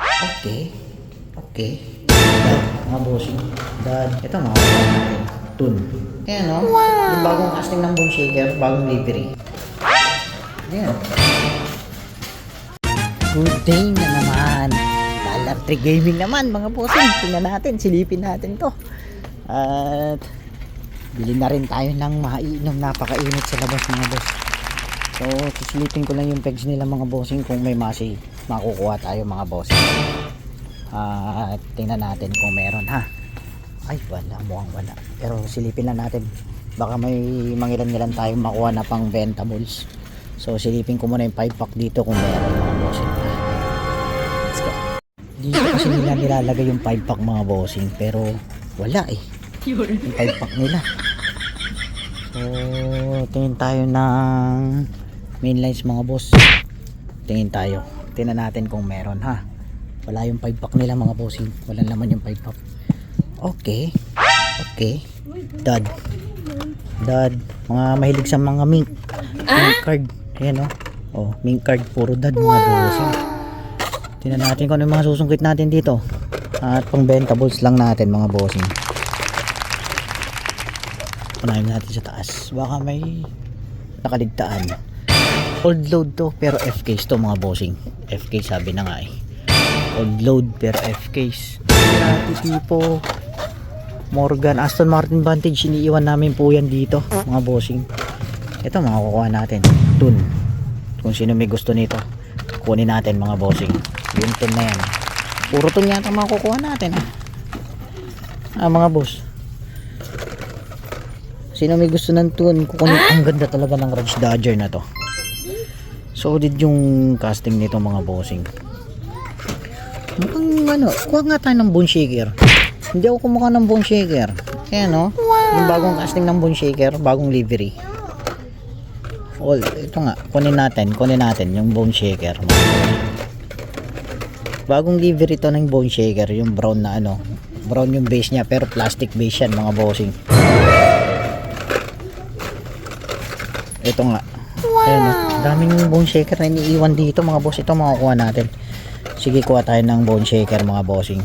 Okay. Okay. Dad, mga bossing. Dad, ito mga natin. Tun. Ayan o. Wow. Yung bagong casting ng bone shaker, bagong livery. Ayan. Good day na naman. Dollar Tree Gaming naman mga bossing. Tingnan natin, silipin natin to. At bili na rin tayo ng maiinom, napakainit sa labas mga boss. So sisilipin ko lang yung pegs nila mga bossing kung may makukuha tayo mga bossing. At tingnan natin kung meron ha. Ay wala, mukhang wala. Pero silipin lang natin, baka may mangilan-ngilan tayong makuha na pang ventables. So silipin ko muna yung 5 pack dito kung meron mga bossing. Let's go. Dito kasi nila nilalagay yung 5 pack mga bossing, pero wala eh yung 5 pack nila. So tingin tayo ng mainlines mga boss. Tingnan natin kung meron ha. Wala yung 5 pack nila mga bossing, wala naman yung 5 pack. Okay. Okay. Dad, mga mahilig sa mga mink card. Ayan o. Oh, mink card, puro dad mga bossing. Tingnan natin kung ano yung mga susungkit natin dito. At pang ventables lang natin mga bossing. Unahin natin sa taas, baka may nakaligtaan. Old load to pero F-case to mga bossing. F-case sabi na nga eh. Old load pero F-case. Tipo Morgan, Aston Martin Vantage, iniiwan namin po yan dito mga bossing. Ito makukuha natin. Tun. Kung sino may gusto nito, kunin natin mga bossing. Yung tun na yan. Puro tun yata makukuha natin mga boss. Sino may gusto ng tun, kukunin. Ang ganda talaga ng Raj Dodger na to. Solid yung casting nito mga bossing. Mukhang kuha nga tayo ng bone shaker. Hindi ako kumuha ng bone shaker. Ayan o. Yung bagong casting ng bone shaker, bagong livery. Ito nga, kunin natin yung bone shaker. Bagong livery to ng bone shaker, yung brown na brown yung base niya pero plastic base yan mga bossing. Ito nga. Ayan o. Daming bone shaker na iniiwan dito mga boss. Ito makukuha natin. Sige, kuha tayo ng bone shaker mga bossing.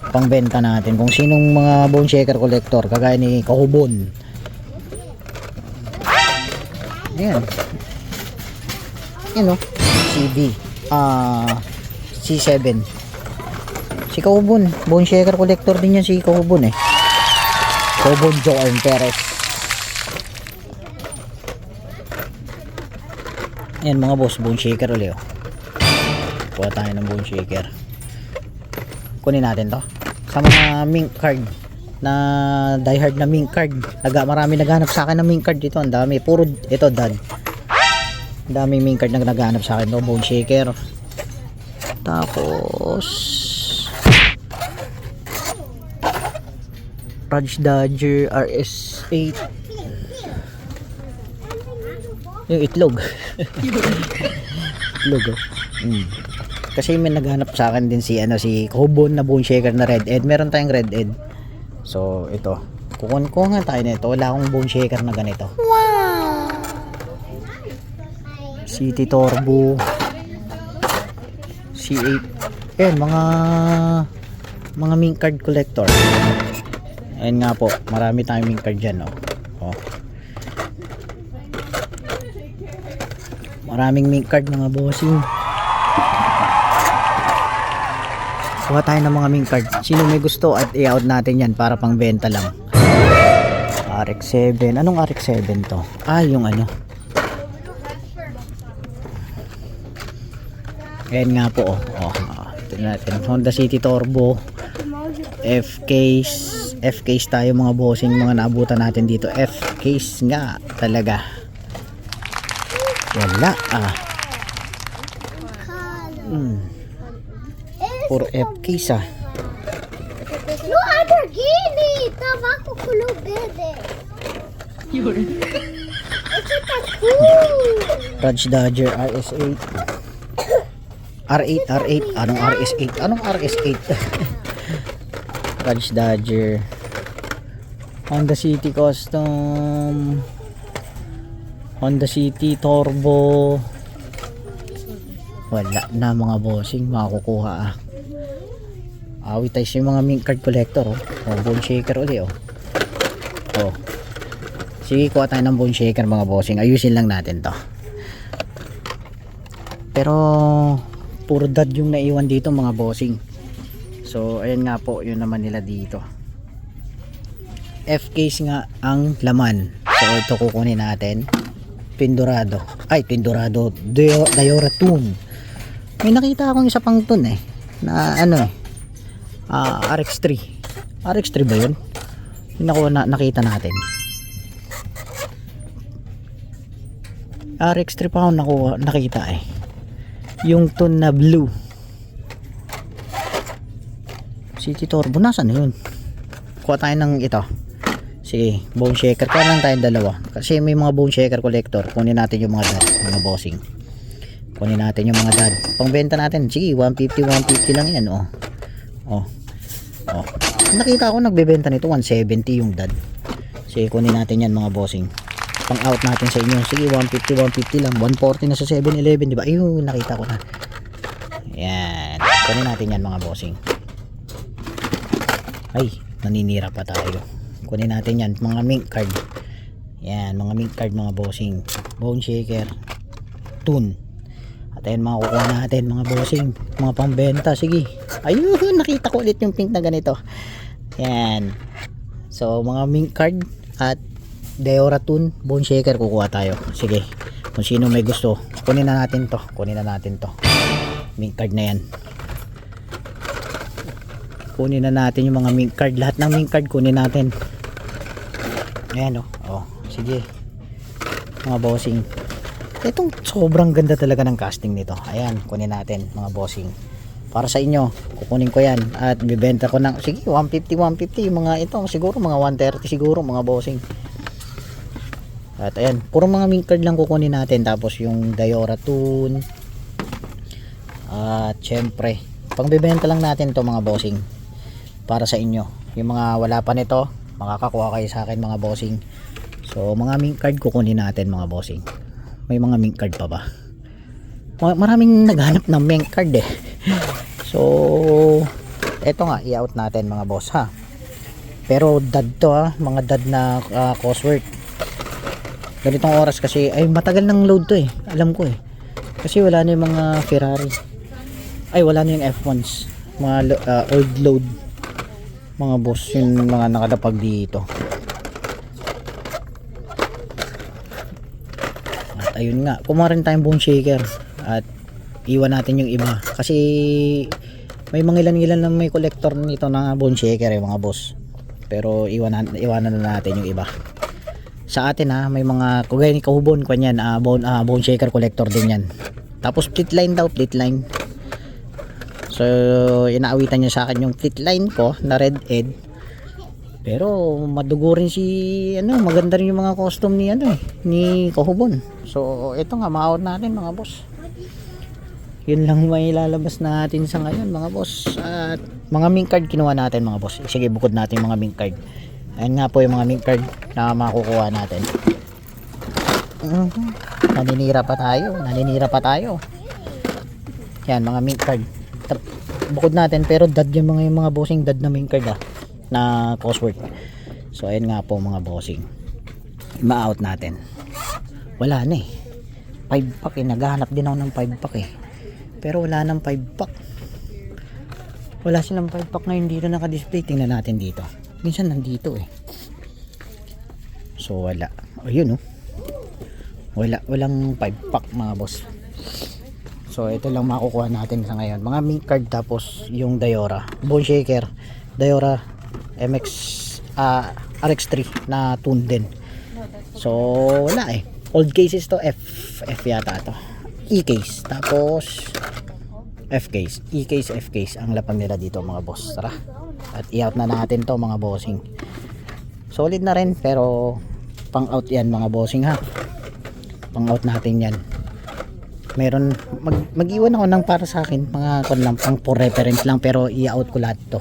Pangbenta natin. Kung sinong mga bone shaker collector, kagaya ni Kahubon. Ayan. Ayan o. CD. C7. Si Kahubon. Bone shaker collector din yan si Kahubon eh. Kahubon Joan Perez. Ayan mga boss, bone shaker ulit oh. Kuha tayo ng bone shaker. Kunin natin to. Sa mga mink card na diehard na mink card, marami naghanap sa akin ng mink card dito. Ang dami, puro ito dad. Ang dami mink card na naghanap sa akin. Bone shaker. Tapos Raj Dodger RS8. Yung itlog. Itlog oh. Kasi may naghanap sa akin din si Kahubon na bone shaker na red end. Meron tayong red end. So ito, kukuha nga tayo nito. Wala akong bone shaker na ganito. Wow. City Turbo C8. Ayan, mga mink card collector. Ayan nga po, marami tayong mink card dyan oh. Maraming mink card mga bossing. Kuha tayo ng mga mink card. Sino may gusto at i-out natin yan para pang benta lang. RX7. Anong RX7 to? Yung ayan nga po tignan natin. Honda City Turbo F-case tayo mga bossing. Mga naabutan natin dito F-case nga talaga. Wala puro F-case No Lamborghini, tabaco color verde. Ito cool. Raj Dodger RS8. R8. Anong RS8? Raj Dodger. Honda City Custom. Honda City Turbo. Wala na mga bossing, makukuha Awit tayo sa mga mint card collector. Bone shaker ulit. Sige, kuha tayo ng bone shaker mga bossing. Ayusin lang natin to. Pero puro dad yung naiwan dito mga bossing. So ayan nga po, yun naman nila dito. F-case nga ang laman. So ito kukunin natin. Pindorado. Dayora Tune. May nakita akong isa pang tune na RX3. RX3 ba yun? Yung nakita natin. RX3 pa ako nakita yung tune na blue. City Turbo, nasaan na yun? Kuha tayo ng ito. Sige, bone shaker. Kuha lang tayong dalawa. Kasi may mga bone shaker collector. Kunin natin yung mga dad, mga bossing. Kunin natin yung mga dad. Pangbenta natin. Sige, 150 lang yan. Nakita ko nagbebenta nito 170 yung dad. Sige, kunin natin yan mga bossing. Pang out natin sa inyo. Sige, 150 lang. 140 na sa 7-Eleven, di ba? Ayun, nakita ko na. Yan. Kunin natin yan mga bossing. Ay, naninira pa tayo. Kunin natin yan, mga mint card. Yan, mga mint card mga bossing. Bone shaker. Tune. At ayun mga kukuha natin mga bossing. Mga pambenta. Sige. Ayun, nakita ko ulit yung pink na ganito. Yan. So, mga mint card at Dayora Tune, bone shaker kukuha tayo. Sige. Kung sino may gusto, kunin na natin to. Mint card na yan. Kunin na natin yung mga mint card. Lahat ng mint card kunin natin. Ayan sige. Mga bossing. Itong sobrang ganda talaga ng casting nito. Ayan, kunin natin mga bossing. Para sa inyo, kukunin ko yan. At bibenta ko ng, sige, 150. Yung mga ito, siguro mga 130 siguro mga bossing. At ayan, puro mga mint card lang kukunin natin. Tapos yung Dayora Tune. At syempre, pangbibenta lang natin to mga bossing. Para sa inyo. Yung mga wala pa nito, makakakuha kayo sa akin mga bossing. So mga mint card kukunin natin mga bossing. May mga mint card pa ba? Maraming naghanap ng mint card So eto nga, i-out natin mga boss ha. Pero dad to mga dad na Cosworth. Ganitong oras kasi ay matagal ng load to alam ko kasi wala na yung mga Ferrari, ay wala na yung F1s, mga old load mga boss, yung mga nakadapag dito. At ayun nga, kumuha rin tayong bone shaker at iwan natin yung iba kasi may mga ilan na may collector nito na bone shaker mga boss, pero iwanan na natin yung iba. Sa atin may mga kugay ni Kahubon kanyan, bone shaker collector din yan. Tapos split line daw, split line. So inaawitan niya sa akin yung split line ko na red ed. Pero madugo rin maganda rin yung mga custom ni ni Kahubon. So ito nga, ma-out natin mga boss. Yun lang may lalabas natin sa ngayon mga boss. At mga mint card kinuha natin mga boss. Sige, bukod natin mga mint card. Ayan nga po yung mga mint card na makukuha natin. Naninira pa tayo. Yan, mga mint card. Bukod natin, pero dad yung mga bossing, dad na mint card na Cosworth. So ayan nga po mga bossing. Ma-out natin. Wala na 5 pack naghahanap din ako ng 5 pack pero wala nang 5 pack. Wala silang 5 pack ngayon dito naka-display. Tingnan natin dito. Minsan nandito So wala. Ayun walang 5 pack mga boss. So ito lang makukuha natin sa ngayon. Mga mint card, tapos yung Dayora bone shaker, Dayora MX RX3 na tune din. So wala old cases to, F yata to, E-case, tapos F-case, E-case, F-case ang lapang nila dito mga boss. Tara, at i-out na natin to mga bossing. Solid na rin, pero pang out yan mga bossing ha. Pang out natin yan. Meron mag-iwan ako ng para sa akin mga lang, pang for reference lang, pero i-out ko lahat to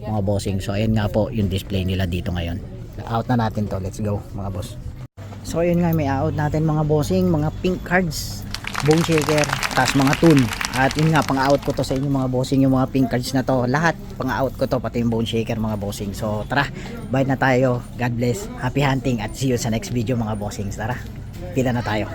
mga bossing. So ayan nga po yung display nila dito ngayon. Out na natin to, let's go mga boss. So ayun nga, may out natin mga bossing, mga pink cards, bone shaker, tas mga tune. At yun nga, pang-out ko to sa inyo mga bossing, yung mga pink cards na to. Lahat pang-out ko to, pati yung bone shaker mga bossing. So tara, bye na tayo. God bless, happy hunting at see you sa next video mga bossing. Tara, pila na tayo.